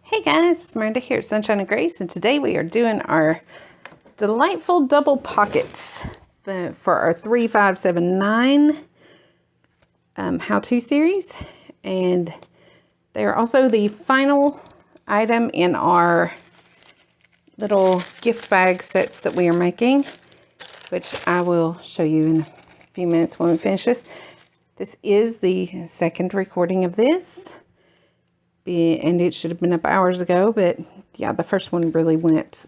Hey guys, it's Miranda here at Sunshine and Grace, and today we are doing our delightful double pockets for our 3579 how-to series. And they are also the final item in our little gift bag sets that we are making, which I will show you in a few minutes when we finish this. This is the second recording of this. And it should have been up hours ago, but yeah, the first one really went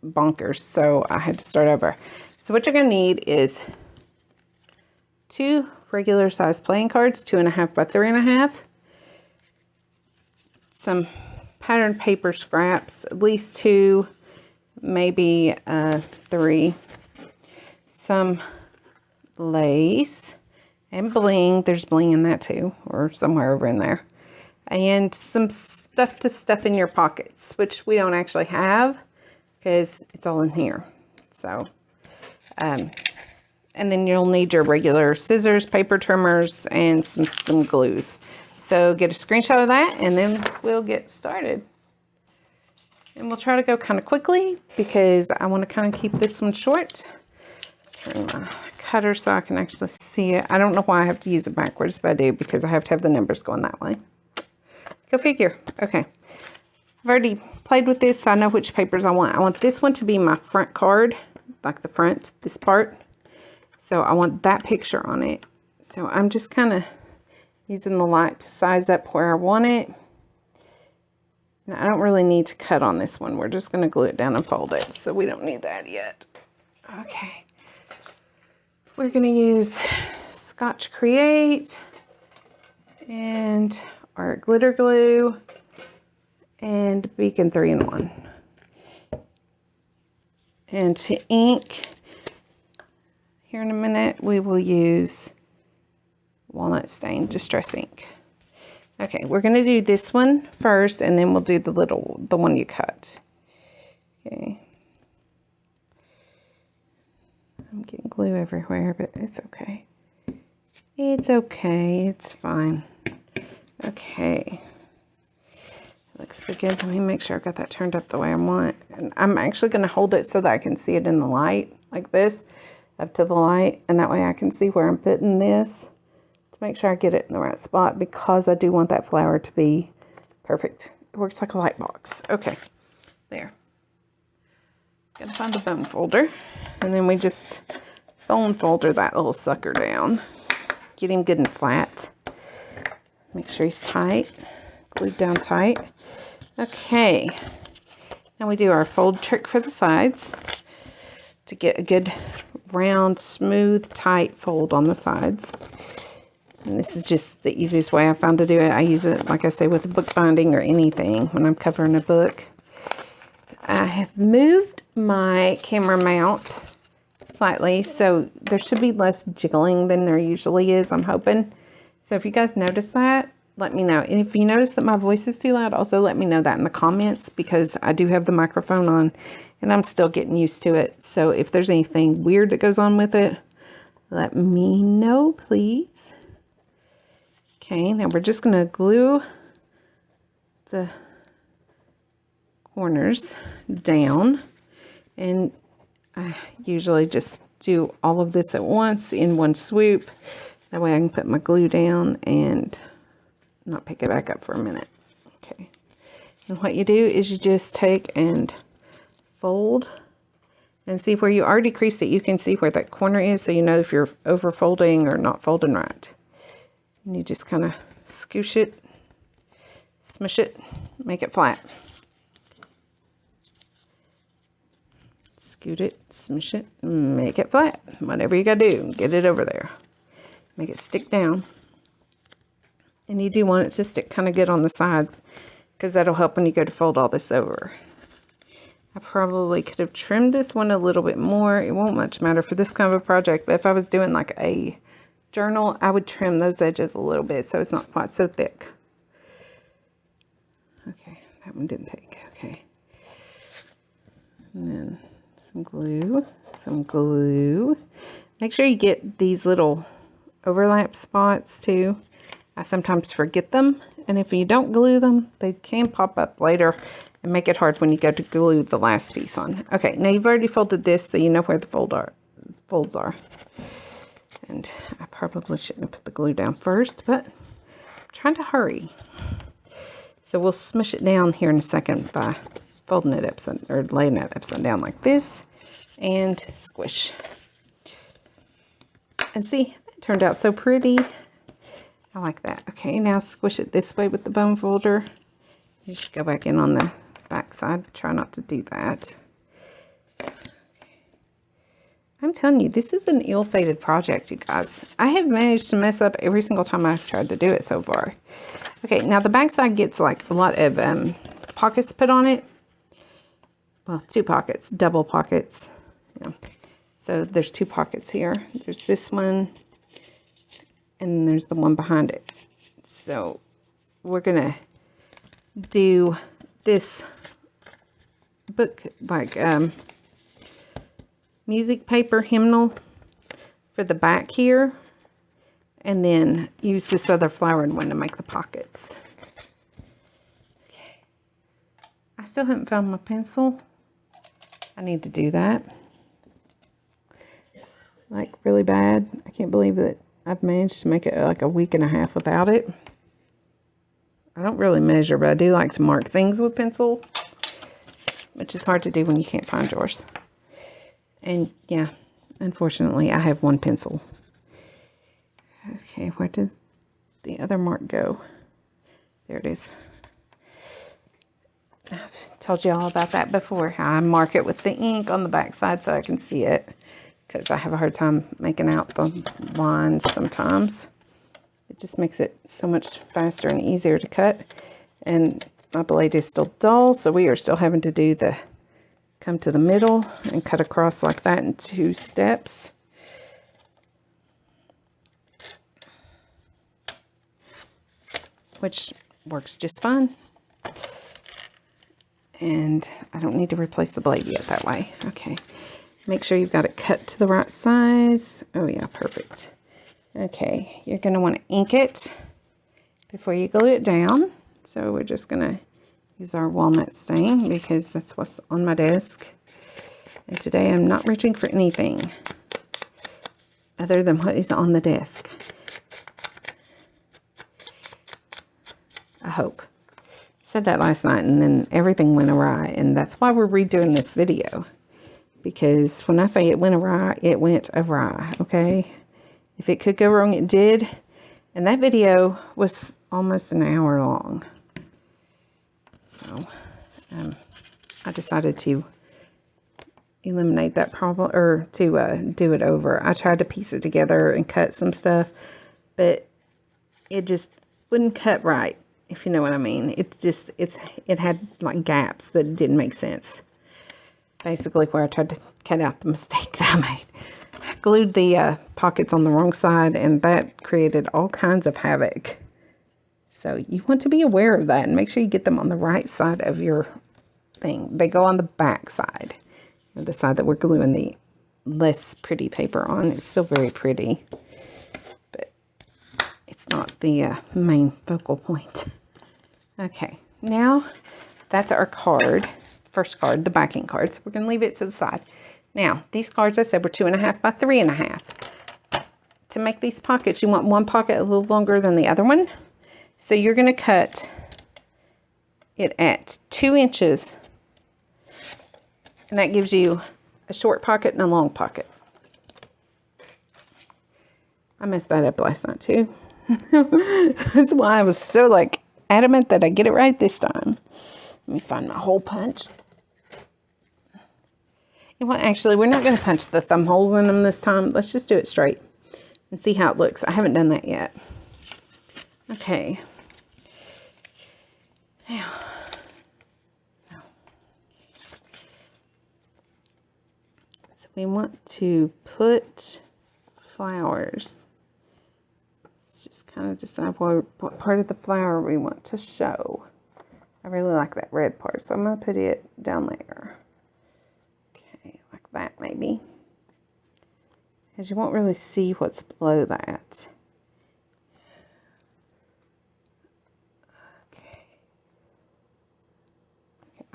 bonkers, so I had to start over. So what you're going to need is 2 regular size playing cards, 2.5 by 3.5, some patterned paper scraps, at least 2, maybe 3, some lace and bling. There's bling in that too, or somewhere over in there. And some stuff to stuff in your pockets, which we don't actually have because it's all in here. So, and then you'll need your regular scissors, paper trimmers, and some glues. So get a screenshot of that and then we'll get started. And we'll try to go kind of quickly because I want to kind of keep this one short. Turn my cutter so I can actually see it. I don't know why I have to use it backwards, but I do because I have to have the numbers going that way. Go figure. Okay. I've already played with this, so I know which papers I want. I want this one to be my front card, like the front, this part. So I want that picture on it. So I'm just kind of using the light to size up where I want it. And I don't really need to cut on this one. We're just going to glue it down and fold it. So we don't need that yet. Okay. We're going to use Scotch Create and our glitter glue and Beacon 3-in-1. And to ink, here in a minute, we will use Walnut Stain Distress Ink. Okay, we're going to do this one first, and then we'll do the one you cut. Okay. I'm getting glue everywhere, but it's okay. It's okay. It's fine. Okay. Looks pretty good. Let me make sure I've got that turned up the way I want. And I'm actually going to hold it so that I can see it in the light, like this, up to the light. And that way I can see where I'm putting this to make sure I get it in the right spot, because I do want that flower to be perfect. It works like a light box. Okay. There. Gonna find the bone folder. And then we just bone folder that little sucker down. Get him good and flat. Make sure he's tight, glued down tight. Okay, now we do our fold trick for the sides to get a good round, smooth, tight fold on the sides. And this is just the easiest way I found to do it. I use it, like I say, with a book binding or anything when I'm covering a book. I have moved my camera mount slightly, so there should be less jiggling than there usually is, I'm hoping. So if you guys notice that, let me know. And if you notice that my voice is too loud, also let me know that in the comments, because I do have the microphone on and I'm still getting used to it. So if there's anything weird that goes on with it, let me know, please. Okay, now we're just going to glue the corners down. And I usually just do all of this at once in one swoop. That way I can put my glue down and not pick it back up for a minute. Okay. And what you do is you just take and fold and see where you already creased it. You can see where that corner is, so you know if you're over folding or not folding right. And you just kind of scoosh it, smush it, make it flat. Scoot it, smush it, make it flat. Whatever you gotta do, get it over there. Make it stick down. And you do want it to stick kind of good on the sides, because that'll help when you go to fold all this over. I probably could have trimmed this one a little bit more. It won't much matter for this kind of a project, but if I was doing like a journal, I would trim those edges a little bit so it's not quite so thick. Okay, that one didn't take. Okay. And then some glue, some glue. Make sure you get these little overlap spots too. I sometimes forget them And if you don't glue them, they can pop up later and make it hard when you go to glue the last piece on. Okay, now you've already folded this, so you know where the folds are. And I probably shouldn't have put the glue down first, but I'm trying to hurry. So we'll smush it down here in a second by folding it upside, or laying it upside down like this, and squish. And see, that turned out so pretty. I like that. Okay, now squish it this way with the bone folder. You just go back in on the back side. Try not to do that. I'm telling you, this is an ill-fated project, you guys. I have managed to mess up every single time I've tried to do it so far. Okay, now the back side gets like a lot of pockets put on it. Well, 2 pockets, double pockets. Yeah. So there's 2 pockets here. There's this one, and then there's the one behind it. So we're gonna do this book like music paper hymnal for the back here, and then use this other flowered one to make the pockets. Okay. I still haven't found my pencil. I need to do that. Like really bad. I can't believe that I've managed to make it like a week and a half without it. I don't really measure, but I do like to mark things with pencil, which is hard to do when you can't find yours. And yeah, unfortunately, I have 1 pencil. Okay, where did the other mark go? There it is. I've told you all about that before. How I mark it with the ink on the back side so I can see it, because I have a hard time making out the lines sometimes. It just makes it so much faster and easier to cut. And my blade is still dull, so we are still having to do the come to the middle and cut across like that in 2 steps. Which works just fine. And I don't need to replace the blade yet that way. Okay. Make sure you've got it cut to the right size. Oh yeah, perfect. Okay, you're going to want to ink it before you glue it down. So we're just going to use our walnut stain because that's what's on my desk. And today I'm not reaching for anything other than what is on the desk. I hope. Said that last night and then everything went awry, and that's why we're redoing this video. Because when I say it went awry, okay? If it could go wrong, it did. And that video was almost an hour long. So, I decided to eliminate that problem, or to do it over. I tried to piece it together and cut some stuff, but it just wouldn't cut right, if you know what I mean. It had like gaps that didn't make sense. Basically where I tried to cut out the mistake that I made. I glued the pockets on the wrong side, and that created all kinds of havoc. So you want to be aware of that and make sure you get them on the right side of your thing. They go on the back side, or the side that we're gluing the less pretty paper on. It's still very pretty, but it's not the main focal point. Okay, now that's our card. First card, the backing card. So we're going to leave it to the side. Now, these cards I said were 2.5 by 3.5. To make these pockets, you want one pocket a little longer than the other one. So you're going to cut it at 2 inches. And that gives you a short pocket and a long pocket. I messed that up last night too. That's why I was so like adamant that I get it right this time. Let me find my hole punch. You know what, actually, we're not going to punch the thumb holes in them this time. Let's just do it straight and see how it looks. I haven't done that yet. Okay. Now. So we want to put flowers. Let's just kind of decide what part of the flower we want to show. I really like that red part, so I'm going to put it down there. Okay, like that maybe. Because you won't really see what's below that.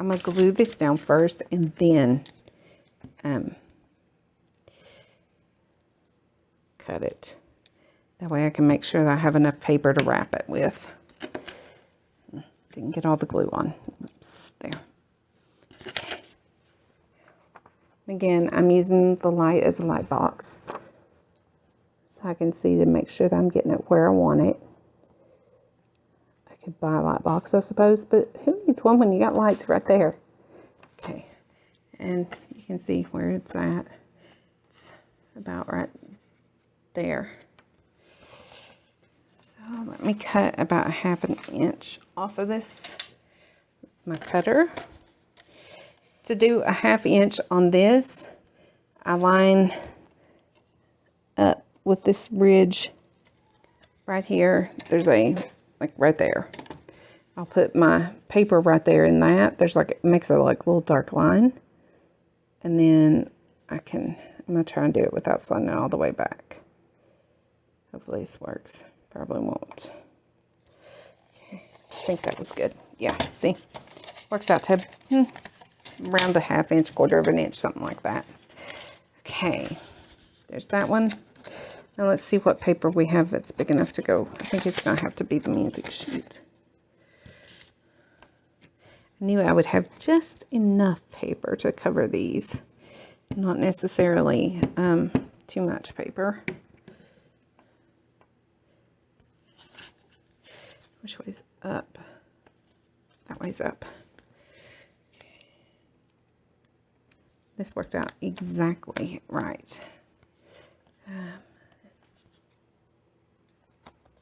I'm going to glue this down first and then cut it. That way I can make sure that I have enough paper to wrap it with. Didn't get all the glue on. Oops, there. Again, I'm using the light as a light box, so I can see to make sure that I'm getting it where I want it. I could buy a light box, I suppose, but who needs one when you got lights right there? Okay, and you can see where it's at. It's about right there. So let me cut about 1/2 inch off of this with my cutter. To do 1/2 inch on this, I line up with this ridge right here. There's like right there. I'll put my paper right there in that. There's like, it makes a like little dark line. And then I'm gonna try and do it without sliding it all the way back. Hopefully this works. Probably won't. Okay, I think that was good. Yeah, see, works out to around 1/2 inch, 1/4 inch, something like that. Okay, there's that one. Now let's see what paper we have that's big enough to go. I think it's gonna have to be the music sheet. I knew I would have just enough paper to cover these, not necessarily too much paper. Which way's up? That way's up. Okay. This worked out exactly right.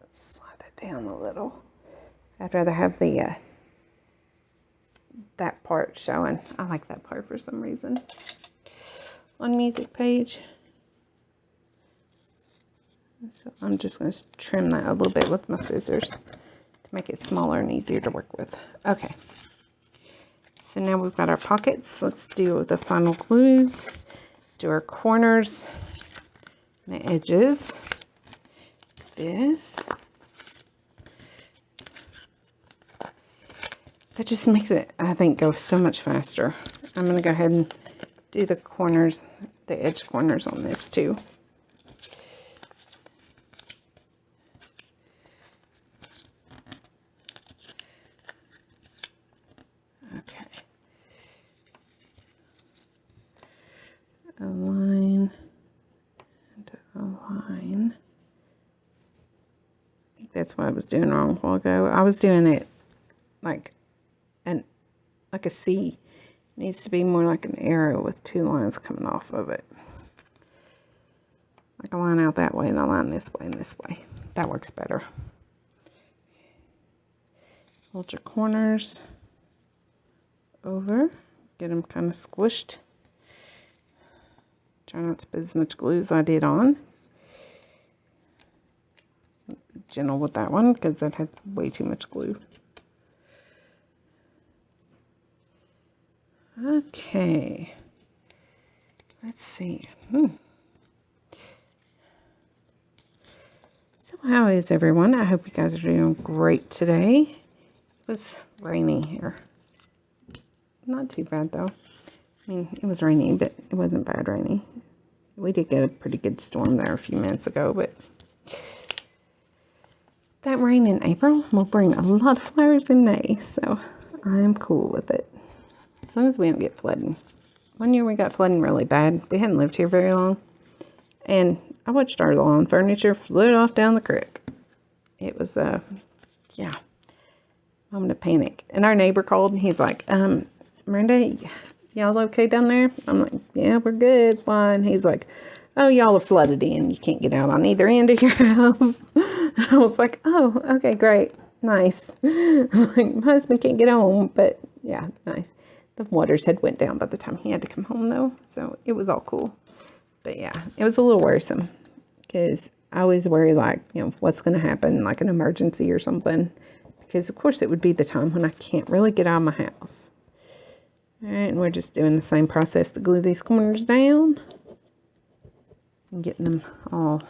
Let's slide that down a little. I'd rather have the that part showing. I like that part for some reason. On music page. So I'm just going to trim that a little bit with my scissors to make it smaller and easier to work with. Okay. So now we've got our pockets. Let's do the final glues. Do our corners and the edges. This. That just makes it, I think, go so much faster. I'm going to go ahead and do the corners, the edge corners on this too. Okay. Align and align. I think that's what I was doing wrong a while ago. I was doing it like a C. It needs to be more like an arrow with 2 lines coming off of it. Like a line out that way and a line this way and this way. That works better. Hold your corners over. Get them kind of squished. Try not to put as much glue as I did on. Be gentle with that one because that had way too much glue. Okay, let's see. So how is everyone? I hope you guys are doing great today. It was rainy here. Not too bad though. I mean, it was rainy, but it wasn't bad rainy. We did get a pretty good storm there a few minutes ago, but that rain in April will bring a lot of flowers in May, so I'm cool with it. As long as we don't get flooding. One year we got flooding really bad. We hadn't lived here very long. And I watched our lawn furniture float off down the creek. It was, yeah, moment of panic. And our neighbor called and he's like, Miranda, y'all okay down there? I'm like, yeah, we're good. Why? And he's like, oh, y'all are flooded in. You can't get out on either end of your house. I was like, oh, okay, great. Nice. Like, my husband can't get home, but yeah, nice. The waters had went down by the time he had to come home, though, so it was all cool. But yeah, it was a little worrisome because I always worry, like, you know, what's going to happen, like an emergency or something, because of course it would be the time when I can't really get out of my house. All right, and we're just doing the same process to glue these corners down and getting them all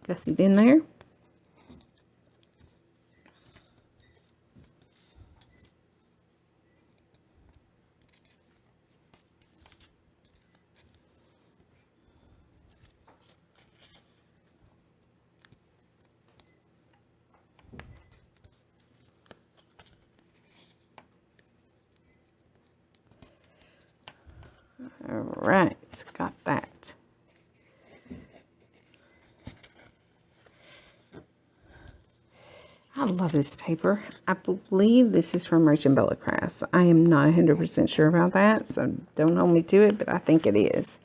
gussied in there. All right, got that. I love this paper. I believe this is from Rich and Bella Crafts. I am not 100% sure about that, so don't hold me to it, but I think it is.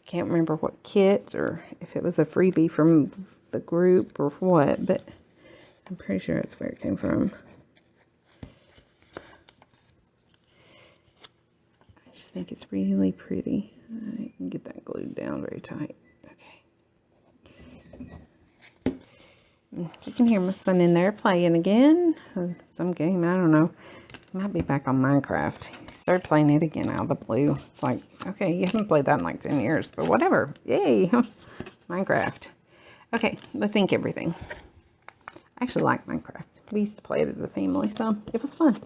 Can't remember what kit or if it was a freebie from the group or what, but I'm pretty sure it's where it came from. I just think it's really pretty. I can get that glued down very tight. You can hear my son in there playing again. Some game, I don't know. He might be back on Minecraft. He started playing it again out of the blue. It's like, okay, you haven't played that in like 10 years, but whatever. Yay. Minecraft. Okay, let's ink everything. I actually like Minecraft. We used to play it as a family, so it was fun.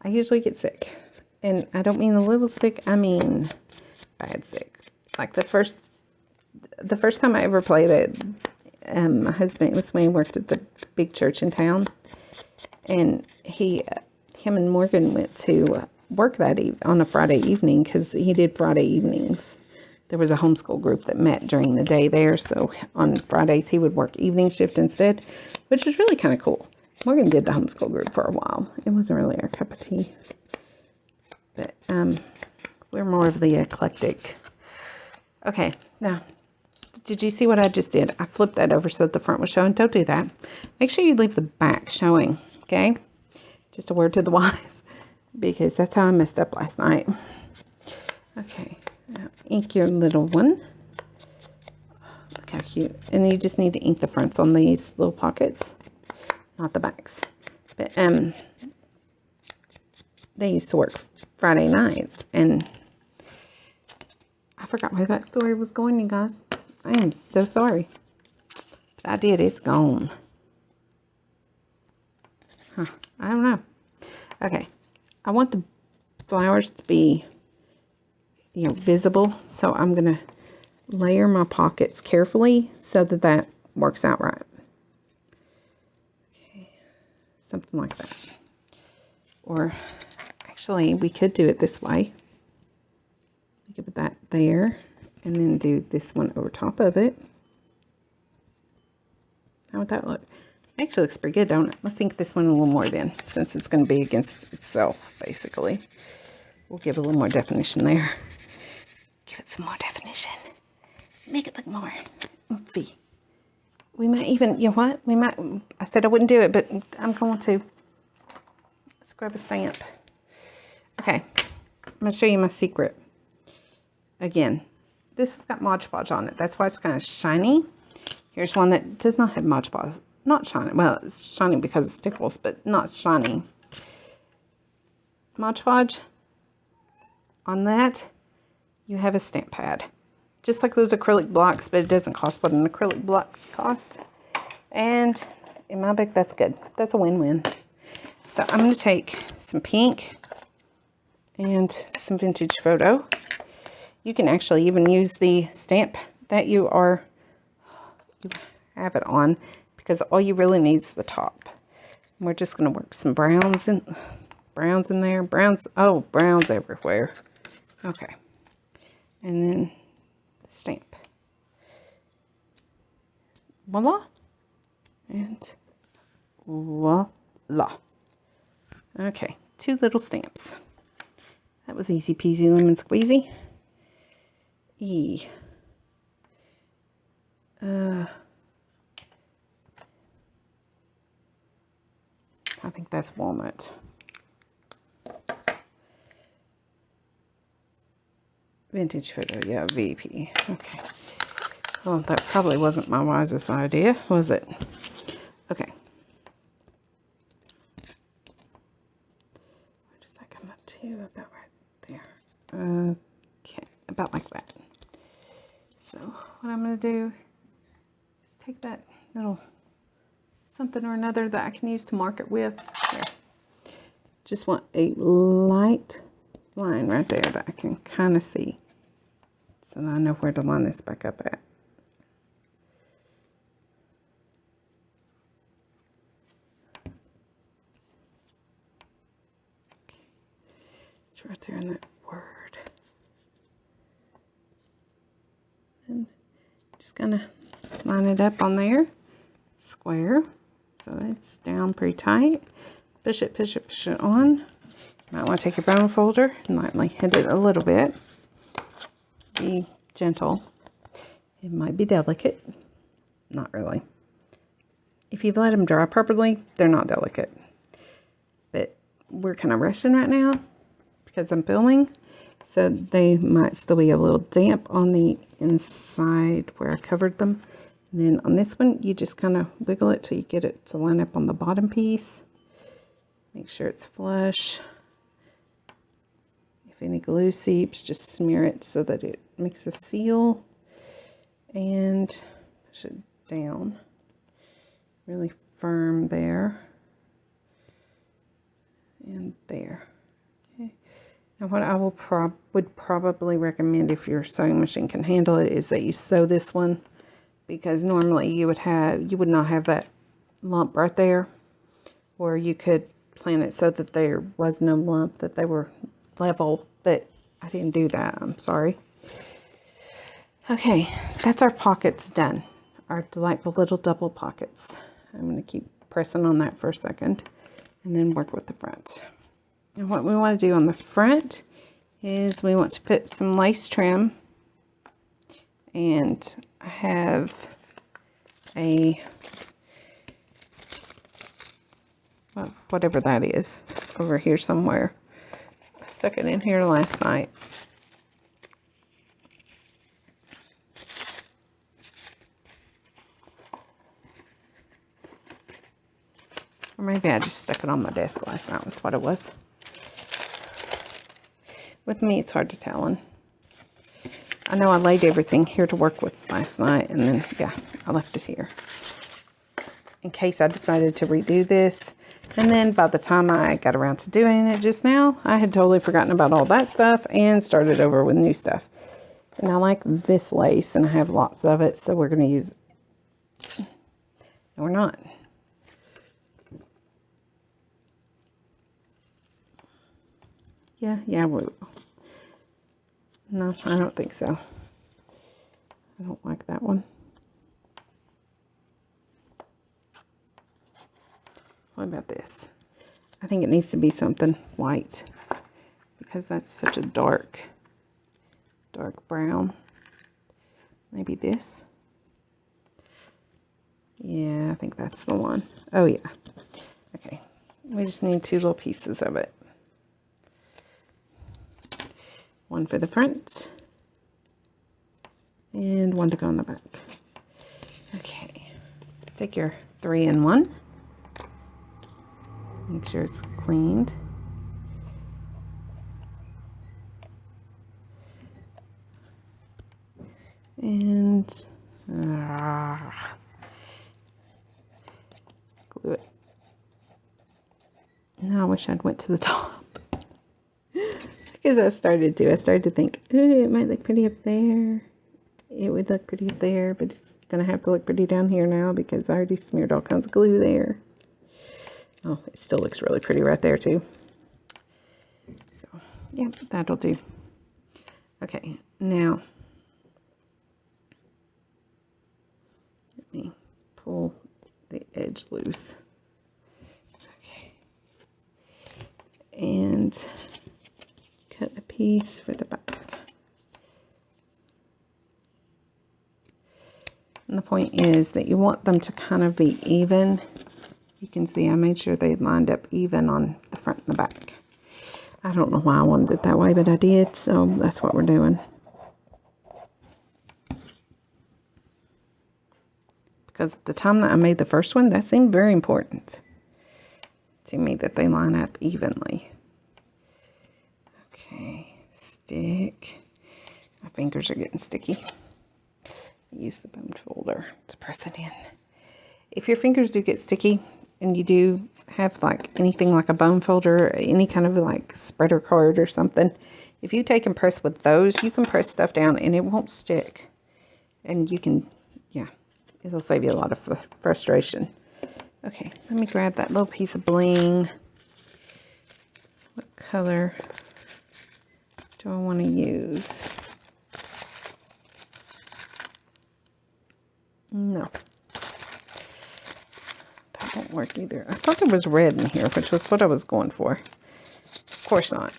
I usually get sick. And I don't mean a little sick, I mean bad sick. Like the first time I ever played it, my husband, it was when he worked at the big church in town, and him and Morgan went to work that on a Friday evening, because he did Friday evenings. There was a homeschool group that met during the day there, so on Fridays he would work evening shift instead, which was really kind of cool. Morgan did the homeschool group for a while. It wasn't really our cup of tea, but we're more of the eclectic. Okay, now, did you see what I just did? I flipped that over so that the front was showing. Don't do that. Make sure you leave the back showing, okay? Just a word to the wise, because that's how I messed up last night. Okay, now ink your little one. Look how cute. And you just need to ink the fronts on these little pockets, not the backs. But they used to work Friday nights, and I forgot where that story was going, you guys. I am so sorry. But I did. It's gone. Huh. I don't know. Okay. I want the flowers to be, visible. So I'm going to layer my pockets carefully so that that works out right. Okay. Something like that. Or actually, we could do it this way. We could put that there. And then do this one over top of it. How would that look? It actually looks pretty good, don't it? Let's ink this one a little more then, since it's going to be against itself, basically. We'll give a little more definition there. Give it some more definition. Make it look more oomphy. We might even, you know what? I said I wouldn't do it, but I'm going to. Let's grab a stamp. Okay. I'm going to show you my secret. Again. This has got Mod Podge on it. That's why it's kind of shiny. Here's one that does not have Mod Podge. Not shiny. Well, it's shiny because it's stickles, but not shiny. Mod Podge. On that, you have a stamp pad. Just like those acrylic blocks, but it doesn't cost what an acrylic block costs. And in my book, that's good. That's a win-win. So I'm going to take some pink and some vintage photo. You can actually even use the stamp that you have it on, because all you really need is the top. And we're just going to work some browns in there. Browns everywhere. Okay. And then stamp. Voila. And voila. Okay. 2 little stamps. That was easy peasy lemon squeezy. I think that's walnut. Vintage photo, yeah, VP. Okay. Well, that probably wasn't my wisest idea, was it? Okay. Where does that come up to? About right there. Okay, about like that. So what I'm going to do is take that little something or another that I can use to mark it with. Here. Just want a light line right there that I can kind of see. So now I know where to line this back up at. Okay. It's right there in that word. Just gonna line it up on there, square, so it's down pretty tight. Push it, push it, push it on. You might want to take your bone folder and lightly hit it a little bit. Be gentle. It might be delicate. Not really. If you've let them dry properly, they're not delicate. But we're kind of rushing right now because I'm filming. So they might still be a little damp on the inside where I covered them. And then on this one, you just kind of wiggle it till you get it to line up on the bottom piece. Make sure it's flush. If any glue seeps, just smear it so that it makes a seal. And push it down. Really firm there. And there. Okay. Now what I would probably recommend, if your sewing machine can handle it, is that you sew this one, because normally you would not have that lump right there, or you could plan it so that there was no lump, that they were level, but I didn't do that. I'm sorry. Okay, that's our pockets done. Our delightful little double pockets. I'm going to keep pressing on that for a second and then work with the front. And what we want to do on the front is we want to put some lace trim, and I have a, well, whatever that is over here somewhere. I stuck it in here last night. Or maybe I just stuck it on my desk last night, was what it was. With me, it's hard to tell. And I know I laid everything here to work with last night, and then, yeah, I left it here in case I decided to redo this. And then by the time I got around to doing it just now, I had totally forgotten about all that stuff and started over with new stuff. And I like this lace, and I have lots of it, so we're going to use it. No, we're not. Yeah, we will. No, I don't think so. I don't like that one. What about this? I think it needs to be something white, because that's such a dark brown. Maybe this. Yeah, I think that's the one. Oh yeah. Okay. We just need 2 little pieces of it. One for the front and one to go on the back. Okay. Take your 3-in-1. Make sure it's cleaned. And glue it. Now I wish I'd went to the top. Because I started to think, ooh, it might look pretty up there. It would look pretty up there, but it's going to have to look pretty down here now because I already smeared all kinds of glue there. Oh, it still looks really pretty right there too. So, yeah, that'll do. Okay, now let me pull the edge loose. Okay. And cut a piece for the back. And the point is that you want them to kind of be even. You can see I made sure they lined up even on the front and the back. I don't know why I wanted it that way, but I did, so that's what we're doing. Because at the time that I made the first one, that seemed very important to me, that they line up evenly. Okay, stick. My fingers are getting sticky. Use the bone folder to press it in. If your fingers do get sticky and you do have like anything like a bone folder, or any kind of like spreader card or something, if you take and press with those, you can press stuff down and it won't stick. And you can, yeah, it'll save you a lot of frustration. Okay, let me grab that little piece of bling. What color do I want to use? No. That won't work either. I thought there was red in here, which was what I was going for. Of course not.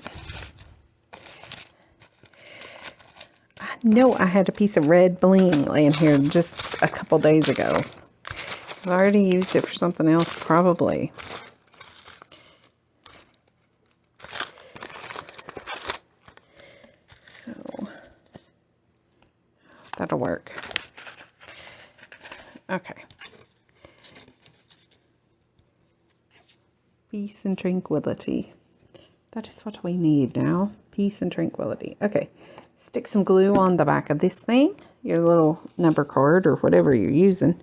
I know I had a piece of red bling laying here just a couple days ago. I've already used it for something else, probably. So, that'll work. Okay. Peace and tranquility. That is what we need now. Peace and tranquility. Okay. Stick some glue on the back of this thing. Your little number card or whatever you're using.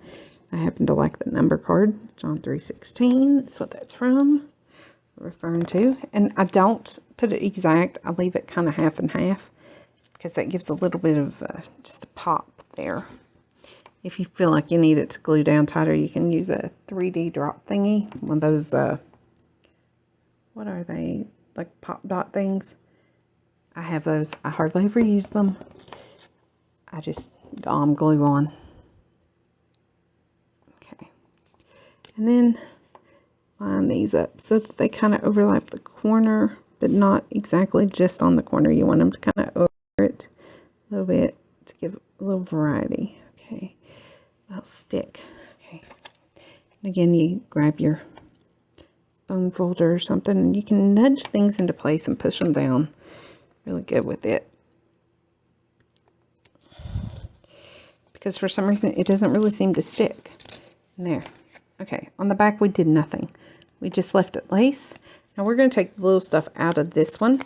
I happen to like the number card. John 3:16. That's what that's from. Referring to. And I don't put it exact. I leave it kind of half and half. Because that gives a little bit of just a pop there. If you feel like you need it to glue down tighter, you can use a 3D drop thingy. One of those, what are they? Like pop dot things. I have those. I hardly ever use them. I just glue on. Okay. And then line these up so that they kind of overlap the corner, but not exactly just on the corner. You want them to kind of over it a little bit to give a little variety. Okay. I'll stick. Okay. And again, you grab your foam folder or something, and you can nudge things into place and push them down really good with it. Because for some reason, it doesn't really seem to stick. And there. Okay. On the back, we did nothing. We just left it lace. Now we're going to take the little stuff out of this one.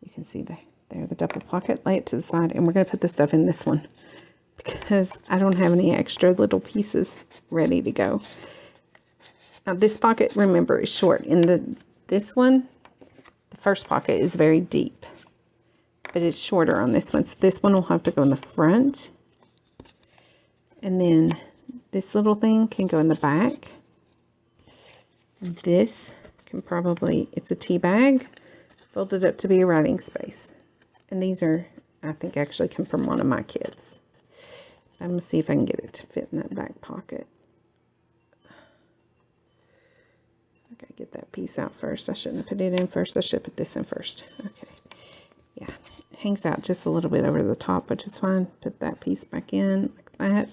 You can see there the double pocket. Lay it to the side, and we're going to put the stuff in this one. Because I don't have any extra little pieces ready to go. Now this pocket, remember, is short. In this one, the first pocket is very deep, but it's shorter on this one. So this one will have to go in the front. And then this little thing can go in the back. And this can probably, it's a tea bag, folded up to be a writing space. And these are, I think, actually come from one of my kids. I'm going to see if I can get it to fit in that back pocket. I gotta get that piece out first. I shouldn't have put it in first. I should put this in first. Okay. Yeah. It hangs out just a little bit over the top, which is fine. Put that piece back in like that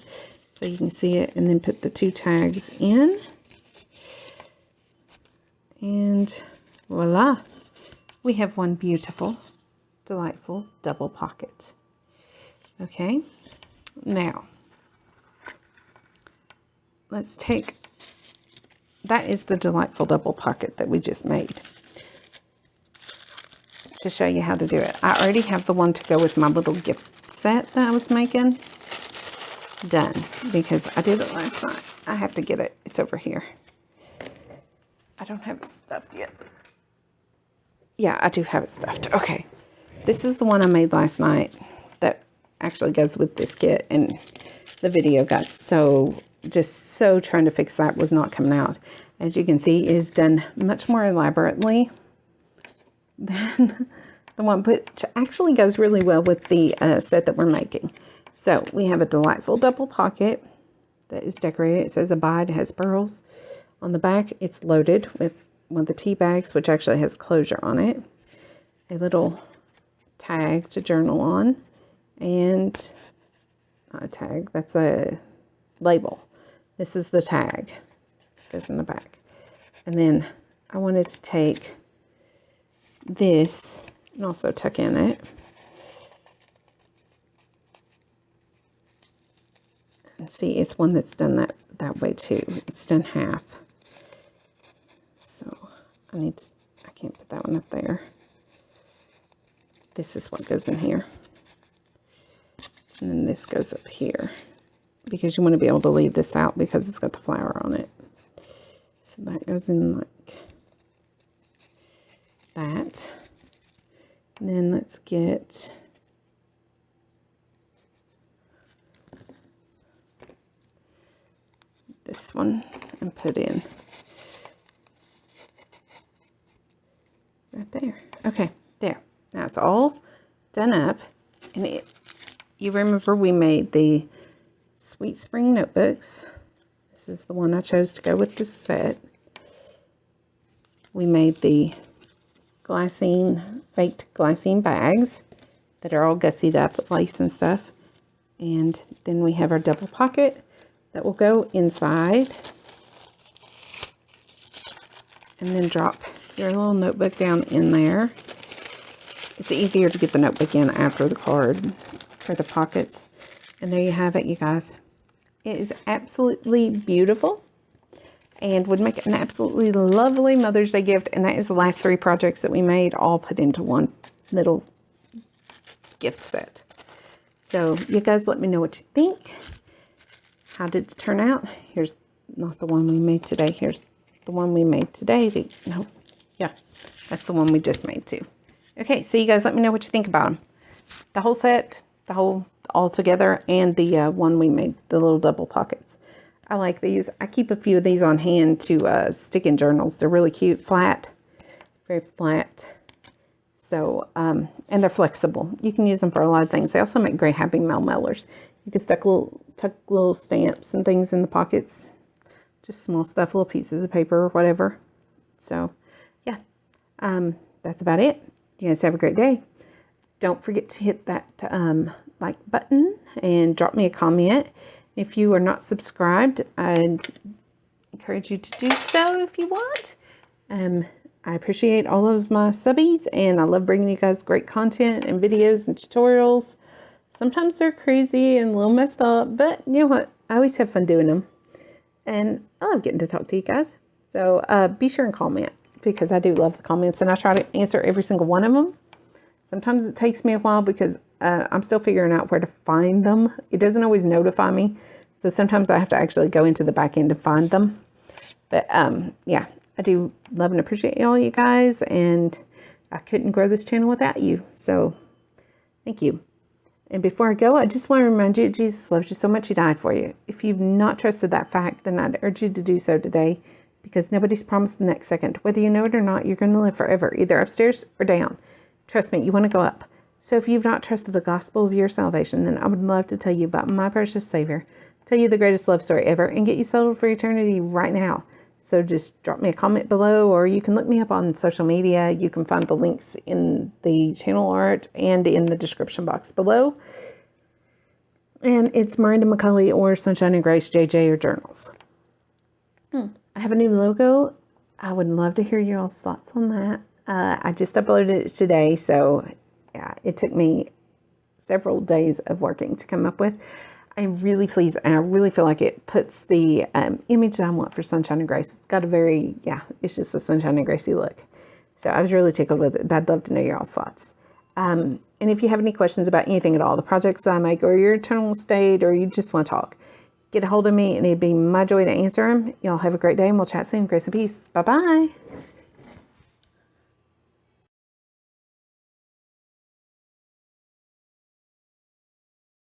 so you can see it. And then put the two tags in. And voila. We have one beautiful, delightful double pocket. Okay. Now, let's take, that is the delightful double pocket that we just made. To show you how to do it. I already have the one to go with my little gift set that I was making done. Because I did it last night. I have to get it. It's over here. I don't have it stuffed yet. Yeah, I do have it stuffed. Okay. This is the one I made last night that actually goes with this kit. And the video got so trying to fix that was not coming out. As you can see, it is done much more elaborately than the one, which actually goes really well with the set that we're making. So we have a delightful double pocket that is decorated. It says Abide, has pearls. On the back, it's loaded with one of the tea bags, which actually has closure on it. A little tag to journal on. And not a tag, that's a label. This is the tag. Goes in the back. And then I wanted to take this and also tuck in it. And see, it's one that's done that way too. It's done half. So I can't put that one up there. This is what goes in here. And then this goes up here. Because you want to be able to leave this out because it's got the flower on it. So that goes in like that. And then let's get this one and put in right there. Okay, there. Now it's all done up. And you remember we made the Sweet Spring notebooks. This is the one I chose to go with this set. We made the faked glassine bags that are all gussied up with lace and stuff. And then we have our double pocket that will go inside. And then drop your little notebook down in there. It's easier to get the notebook in after the card for the pockets. And there you have it, you guys. It is absolutely beautiful and would make an absolutely lovely Mother's Day gift. And that is the last 3 projects that we made, all put into one little gift set. So you guys let me know what you think. How did it turn out? Here's not the one we made today. Here's the one we made today. No, yeah, that's the one we just made too. Okay, so you guys let me know what you think about them. The whole set, all together, and the one we made, the little double pockets. I like these. I keep a few of these on hand to stick in journals. They're really cute, flat, very flat. So, and they're flexible. You can use them for a lot of things. They also make great happy mail mailers. You can tuck little stamps and things in the pockets. Just small stuff, little pieces of paper or whatever. So, yeah, that's about it. You guys have a great day. Don't forget to hit that like button and drop me a comment. If you are not subscribed, I encourage you to do so if you want. I appreciate all of my subbies, and I love bringing you guys great content and videos and tutorials. Sometimes they're crazy and a little messed up, but you know what? I always have fun doing them. And I love getting to talk to you guys. So be sure and comment, because I do love the comments, and I try to answer every single one of them. Sometimes it takes me a while because I'm still figuring out where to find them. It doesn't always notify me. So sometimes I have to actually go into the back end to find them. But yeah, I do love and appreciate all you guys. And I couldn't grow this channel without you. So thank you. And before I go, I just want to remind you, Jesus loves you so much, he died for you. If you've not trusted that fact, then I'd urge you to do so today. Because nobody's promised the next second. Whether you know it or not, you're going to live forever, either upstairs or down. Trust me, you want to go up. So if you've not trusted the gospel of your salvation, then I would love to tell you about my precious Savior, tell you the greatest love story ever, and get you settled for eternity right now. So just drop me a comment below, or you can look me up on social media. You can find the links in the channel art and in the description box below. And it's Miranda McCulley or Sunshine and Grace JJ or Journals. I have a new logo. I would love to hear your thoughts on that. I just uploaded it today, so yeah, it took me several days of working to come up with. I'm really pleased, and I really feel like it puts the image that I want for Sunshine and Grace. It's got a very, it's just a Sunshine and Gracey look. So I was really tickled with it, but I'd love to know your all's thoughts. And if you have any questions about anything at all, the projects that I make, or your eternal state, or you just want to talk, get a hold of me, and it'd be my joy to answer them. Y'all have a great day, and we'll chat soon. Grace and peace. Bye-bye.